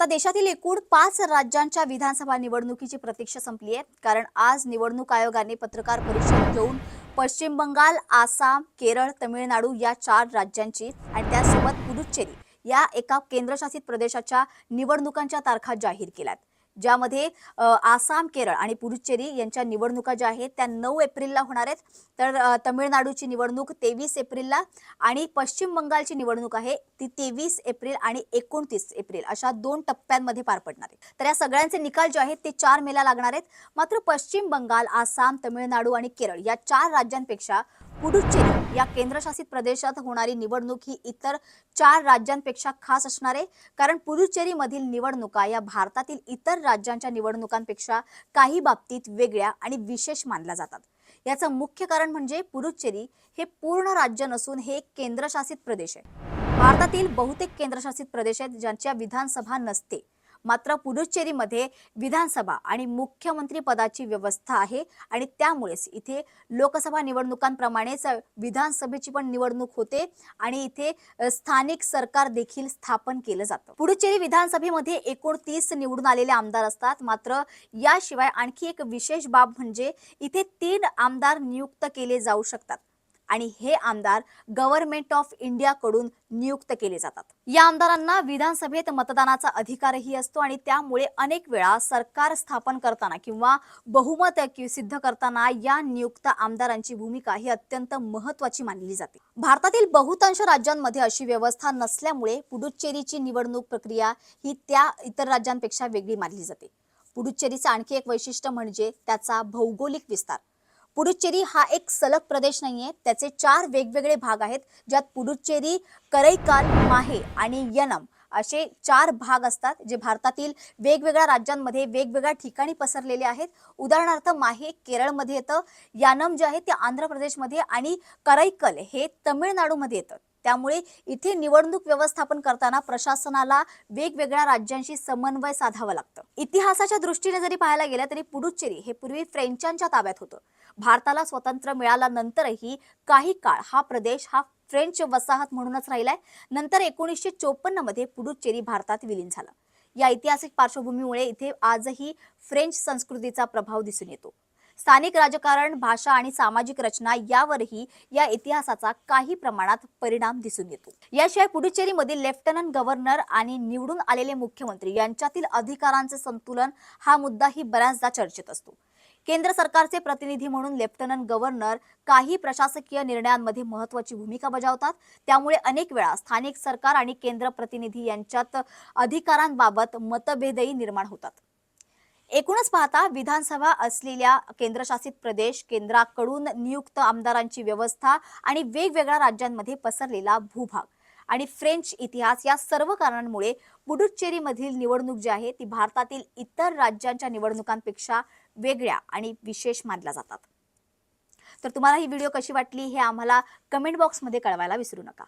आता देशातील एकूण 5 राज्यांच्या विधानसभा निवडणुकीची प्रतीक्षा संपली आहे. कारण आज निवडणूक आयोगाने पत्रकार परिषद घेऊन पश्चिम बंगाल, आसाम, केरळ, तमिळनाडू या 4 राज्यांची आणि त्यासोबत पुडुच्चेरी या एका केंद्रशासित प्रदेशाच्या निवडणुकांच्या तारखा जाहीर केल्यात. ज्यामध्ये आसाम, केरळ आणि पुडुच्चेरी यांच्या निवडणुका ज्या आहेत त्या 9 एप्रिलला होणार आहेत. तर तमिळनाडूची निवडणूक 23 एप्रिलला आणि पश्चिम बंगालची निवडणूक आहे ती 23 एप्रिल आणि 29 एप्रिल अशा 2 टप्प्यांमध्ये पार पडणार आहे. तर या सगळ्यांचे निकाल जे आहेत ते 4 मेला लागणार आहेत. मात्र पश्चिम बंगाल, आसाम, तमिळनाडू आणि केरळ या 4 राज्यांपेक्षा पुडुच्चेरी या केंद्रशासित प्रदेशात होणारी निवडणूक ही इतर 4 राज्यांपेक्षा खास असणार आहे. कारण पुडुच्चेरीमधील निवडणुका या भारतातील इतर राज्यांच्या निवडणुकांपेक्षा काही बाबतीत वेगळ्या आणि विशेष मानल्या जातात. याचं मुख्य कारण म्हणजे पुडुच्चेरी हे पूर्ण राज्य नसून हे एक केंद्रशासित प्रदेश आहे. भारतातील बहुतेक केंद्रशासित प्रदेश आहेत ज्यांच्या विधानसभा नसते. मात्र पुडुच्चेरीमध्ये विधानसभा आणि मुख्यमंत्री पदाची व्यवस्था आहे आणि त्यामुळेच इथे लोकसभा निवडणुकांप्रमाणेच विधानसभेची पण निवडणूक होते आणि इथे स्थानिक सरकार देखील स्थापन केलं जातं. पुडुच्चेरी विधानसभेमध्ये एकूण 30 निवडून आलेले आमदार असतात. मात्र याशिवाय आणखी एक विशेष बाब म्हणजे इथे 3 आमदार नियुक्त केले जाऊ शकतात आणि हे आमदार गव्हर्नमेंट ऑफ इंडिया कडून नियुक्त केले जातात. या आमदारांना विधानसभेत मतदानाचा अधिकारही असतो आणि त्यामुळे अनेक वेळा सरकार स्थापन करताना किंवा बहुमत सिद्ध करताना या नियुक्त आमदारांची भूमिका ही अत्यंत महत्त्वाची मानली जाते. भारतातील बहुतांश राज्यांमध्ये अशी व्यवस्था नसल्यामुळे पुडुच्चेरीची निवडणूक प्रक्रिया ही त्या इतर राज्यांपेक्षा वेगळी मानली जाते. पुडुच्चेरीचे आणखी एक वैशिष्ट्य म्हणजे त्याचा भौगोलिक विस्तार. पुडुच्चेरी हा एक सलग प्रदेश नाहीये, त्याचे 4 वेगवेगळे भाग आहेत ज्यात पुडुच्चेरी, करैकाल, माहे आणि यनम असे 4 भाग असतात जे भारतातील वेगवेगळ्या राज्यांमध्ये वेगवेगळ्या ठिकाणी पसरलेले आहेत. उदाहरणार्थ माहे केरळमध्ये येतं, यानम जे आहे ते आंध्र प्रदेशमध्ये आणि करैकल हे तमिळनाडूमध्ये येतं. त्यामुळे इथे निवडणूक व्यवस्थापन करताना प्रशासनाला वेगवेगळ्या राज्यांशी समन्वय साधावा लागतं. इतिहासाच्या दृष्टीने जरी पाहायला गेलं तरी पुडुच्चेरी हे पूर्वी फ्रेंचांच्या ताब्यात होतं. भारताला स्वातंत्र्य मिळाल्यानंतरही काही काळ हा प्रदेश हा फ्रेंच वसाहत म्हणूनच राहिलाय. नंतर 1954 मध्ये पुडुच्चेरी भारतात विलीन झालं. या ऐतिहासिक पार्श्वभूमीमुळे इथे आजही फ्रेंच संस्कृतीचा प्रभाव दिसून येतो. स्थानिक राजकारण, भाषा आणि सामाजिक रचना यावरही या इतिहासाचा काही प्रमाणात परिणाम दिसून येतो. याशिवाय पुडुच्चेरीमधील लेफ्टनंट गव्हर्नर आणि निवडून आलेले मुख्यमंत्री यांच्यातील अधिकारांचे संतुलन हा मुद्दाही बऱ्याचदा चर्चेत असतो. केंद्र सरकारचे प्रतिनिधी म्हणून लेफ्टनंट गव्हर्नर काही प्रशासकीय निर्णयांमध्ये महत्त्वाची भूमिका बजावतात. त्यामुळे अनेक वेळा स्थानिक सरकार आणि केंद्र प्रतिनिधी यांच्यात अधिकारांबाबत मतभेदही निर्माण होतात. एकूणच पाहता विधानसभा असलेल्या केंद्रशासित प्रदेश, केंद्राकडून नियुक्त आमदारांची व्यवस्था आणि वेगवेगळ्या राज्यांमध्ये पसरलेला भूभाग आणि फ्रेंच इतिहास या सर्व कारणांमुळे पुडुच्चेरीमधील निवडणूक जी आहे ती भारतातील इतर राज्यांच्या निवडणुकांपेक्षा वेगळ्या आणि विशेष मानल्या जातात. तर तुम्हाला ही व्हिडिओ कशी वाटली हे आम्हाला कमेंट बॉक्समध्ये कळवायला विसरू नका.